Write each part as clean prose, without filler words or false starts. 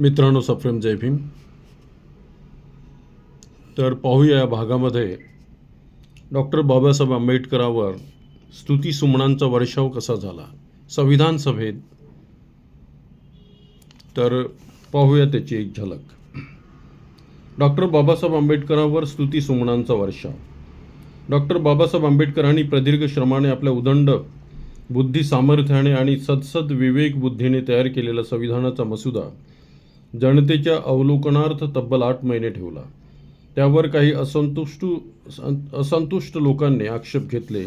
मित्रांनो, सप्रेम जय भीम. तर पाहूया या भागामध्ये डॉक्टर बाबासाहेब आंबेडकरांवर स्तुतिसुमनांचा वर्षाव कसा झाला संविधान सभेत. तर पाहूया त्याची एक झलक. डॉक्टर बाबासाहेब आंबेडकरांवर स्तुतिसुमनांचा वर्षाव. डॉक्टर बाबासाहेब आंबेडकरांनी प्रदीर्घ श्रमाने आपल्या उदंड बुद्धी सामर्थ्याने आणि सदसद विवेक बुद्धीने तयार केलेला संविधानाचा मसुदा जनतेच्या अवलोकनार्थ तब्बल 8 महिने ठेवला. त्यावर काही असंतुष्ट लोकांनी आक्षेप घेतले.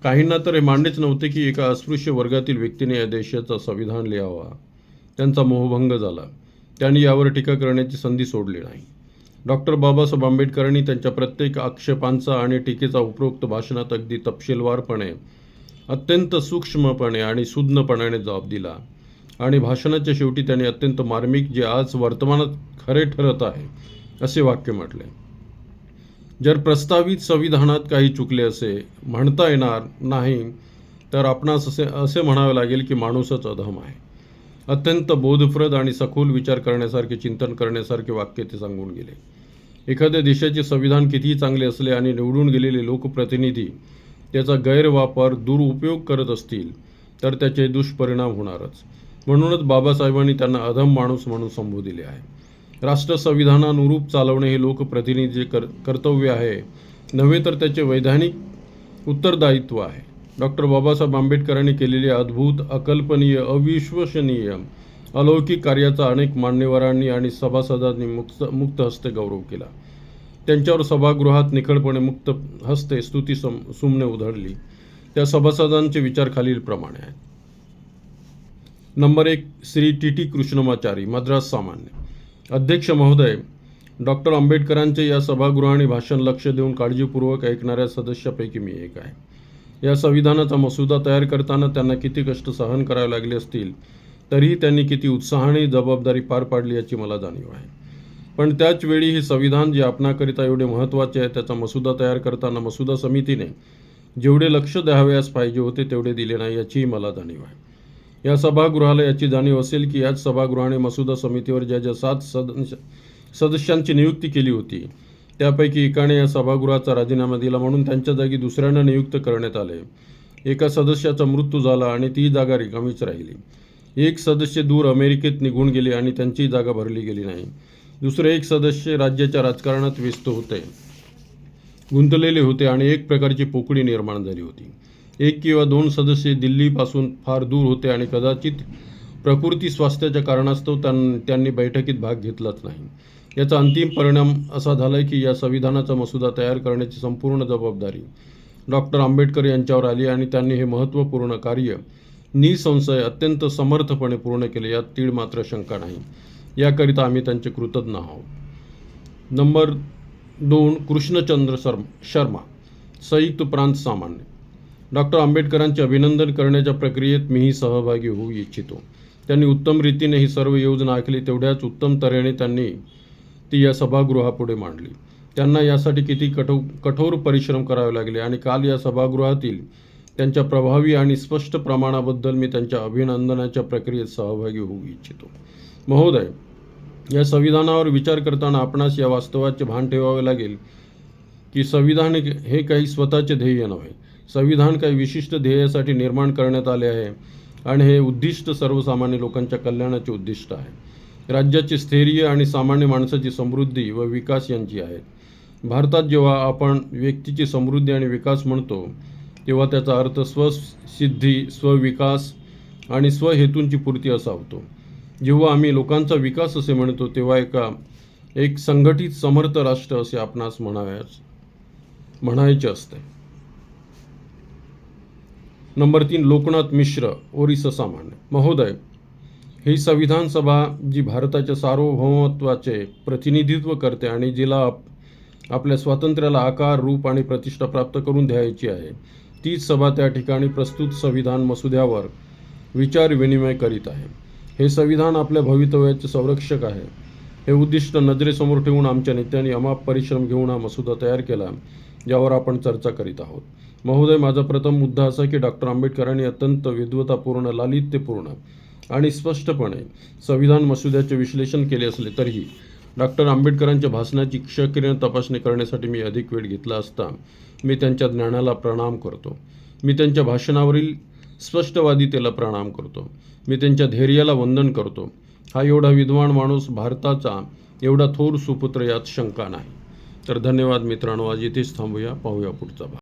काहींना तर हे मान्यच नव्हते की एका अस्पृश्य वर्गातील व्यक्तीने या देशाचा संविधान लिहावा. त्यांचा मोहभंग झाला. त्यांनी यावर टीका करण्याची संधी सोडली नाही. डॉक्टर बाबासाहेब आंबेडकरांनी त्यांच्या प्रत्येक आक्षेपांचा आणि टीकेचा उपरोक्त भाषणात अगदी तपशीलवारपणे, अत्यंत सूक्ष्मपणे आणि सुज्ञपणाने जबाब दिला. आणि भाषणाच्या शेवटी त्यांनी अत्यंत मार्मिक, जे आज वर्तमानात खरे ठरत आहे, असे वाक्य म्हटले. जर प्रस्तावित संविधानात काही चुकले असे म्हणता येणार नाही, तर आपणास असे म्हणावे लागेल की माणूसच अधम आहे. अत्यंत बोधप्रद आणि सखोल विचार करण्यासारखे, चिंतन करण्यासारखे वाक्य ते सांगून गेले. एखाद्या देशाचे संविधान कितीही चांगले असले आणि निवडून गेलेले लोकप्रतिनिधी त्याचा गैरवापर, दुरुपयोग करत असतील, तर त्याचे दुष्परिणाम होणारच. म्हणूनच बाबासाहेबांनी त्यांना अधम माणूस म्हणून संबोधिले आहे. राष्ट्र संविधानानुरूप चालवणे हे लोकप्रतिनिधीचे कर्तव्य आहे, नव्हे तर त्याचे वैधानिक उत्तरदायित्व आहे. डॉक्टर बाबासाहेब आंबेडकरांनी केलेले अद्भुत, अकल्पनीय, अविश्वसनीय, अलौकिक कार्याचा अनेक मान्यवरांनी आणि सभासदांनी मुक्त हस्ते गौरव केला. त्यांच्यावर सभागृहात निखळपणे मुक्त हस्ते स्तुती सुमने उधळली. त्या सभासदांचे विचार खालीलप्रमाणे आहेत. नंबर 1, श्री टी कृष्णमाचारी, मद्रास सामान्य. अध्यक्ष महोदय, डॉक्टर आंबेडकरांचे या सभागृहाने भाषण लक्ष देऊन काळजीपूर्वक ऐकणाऱ्या सदस्यापैकी मी एक आहे. या संविधानाचा मसुदा तयार करताना त्यांना किती कष्ट सहन करावे लागले असतील, तरीही त्यांनी किती उत्साहाने जबाबदारी पार पाडली याची मला जाणीव आहे. पण त्याच वेळी हे संविधान जे आपणाकरिता एवढे महत्त्वाचे आहे, त्याचा मसुदा तयार करताना मसुदा समितीने जेवढे लक्ष द्यावयास पाहिजे होते तेवढे दिले नाही याचीही मला जाणीव आहे. या सभागृहाला याची जाणीव असेल की याच सभागृहाने मसुदा समितीवर ज्या 7 सदस्यांची नियुक्ती केली होती, त्यापैकी एकाने या सभागृहाचा राजीनामा दिला, म्हणून त्यांच्या जागी दुसऱ्यांना नियुक्त करण्यात आले. एका सदस्याचा मृत्यू झाला आणि ती जागा रिकामीच राहिली. एक सदस्य दूर अमेरिकेत निघून गेले आणि त्यांची जागा भरली गेली नाही. दुसरे एक सदस्य राज्याच्या राजकारणात व्यस्त होते, गुंतलेले होते आणि एक प्रकारची पोकळी निर्माण झाली होती. 1 किंवा 2 सदस्य दिल्लीपासून फार दूर होते आणि कदाचित प्रकृती स्वास्थ्याच्या कारणास्तव त्यांनी बैठकीत भाग घेतलाच नाही. याचा अंतिम परिणाम असा झाला की या संविधानाचा मसुदा तयार करण्याची संपूर्ण जबाबदारी डॉक्टर आंबेडकर यांच्यावर आली आणि त्यांनी हे महत्त्वपूर्ण कार्य निसंशय अत्यंत समर्थपणे पूर्ण केले, यात तीळ मात्र शंका नाही. याकरिता आम्ही त्यांचे कृतज्ञ आहोत. नंबर 2, कृष्णचंद्र शर्मा, संयुक्त प्रांत सामान्य. डॉक्टर आंबेडकरांचे अभिनंदन करण्याच्या प्रक्रियेत मीही सहभागी होऊ इच्छितो. त्यांनी उत्तम रीतीने ही सर्व योजना आखली, तेवढ्याच उत्तम तऱ्हेने त्यांनी ती या सभागृहापुढे मांडली. त्यांना यासाठी किती कठोर परिश्रम करावे लागले आणि काल या सभागृहातील त्यांच्या प्रभावी आणि स्पष्ट प्रमाणाबद्दल मी त्यांच्या अभिनंदनाच्या प्रक्रियेत सहभागी होऊ इच्छितो. महोदय, या संविधानावर विचार करताना आपणास या वास्तवाचे भान ठेवावे लागेल की संविधान हे काही स्वतःचे ध्येय नव्हे. संविधान काही विशिष्ट ध्येयासाठी निर्माण करण्यात आले आहे आणि हे उद्दिष्ट सर्वसामान्य लोकांच्या कल्याणाचे उद्दिष्ट आहे. राज्याचे स्थैर्य आणि सामान्य माणसाची समृद्धी व विकास यांची आहे. भारतात जेव्हा आपण व्यक्तीची समृद्धी आणि विकास म्हणतो, तेव्हा त्याचा अर्थ स्वसिद्धी, स्वविकास आणि स्वहेतूंची पूर्ती असा होतो. जेव्हा आम्ही लोकांचा विकास असे म्हणतो, तेव्हा एक संघटित समर्थ राष्ट्र असे आपणास म्हणायचे असते. नंबर 3, लोकनाथ मिश्र, ओरिसा सामान्य. महोदय, ही संविधान सभा जी भारताच्या सार्वभौमत्वाचे प्रतिनिधित्व करते आणि जिला आपल्या स्वातंत्र्याला आकार, रूप आणि प्रतिष्ठा प्राप्त करून द्यायची आहे, तीच सभा त्या ठिकाणी प्रस्तुत संविधान मसुद्यावर विचार विनिमय करीत आहे. हे संविधान आपल्या भवितव्याचे संरक्षक आहे. हे उद्दिष्ट नजरेसमोर ठेवून आमच्या नेत्यांनी अमाप परिश्रम घेऊन हा मसुदा तयार केला, ज्यावर आपण चर्चा करीत आहोत. महोदय, माझा प्रथम मुद्दा असा की डॉक्टर आंबेडकरांनी अत्यंत विद्वतापूर्ण, लालित्यपूर्ण आणि स्पष्टपणे संविधान मसुद्याचे विश्लेषण केले असले तरीही डॉक्टर आंबेडकरांच्या भाषणाची क्षकिरण तपासणी करण्यासाठी मी अधिक वेळ घेतला असता मी त्यांच्या ज्ञानाला प्रणाम करतो. मी त्यांच्या भाषणावरील स्पष्टवादितेला प्रणाम करतो. मी त्यांच्या धैर्याला वंदन करतो. हा एवढा विद्वान माणूस भारताचा एवढा थोर सुपुत्र यात शंका नाही. तर धन्यवाद मित्रांनो. आज इथेच थांबूया. पाहूया पुढचा भाग.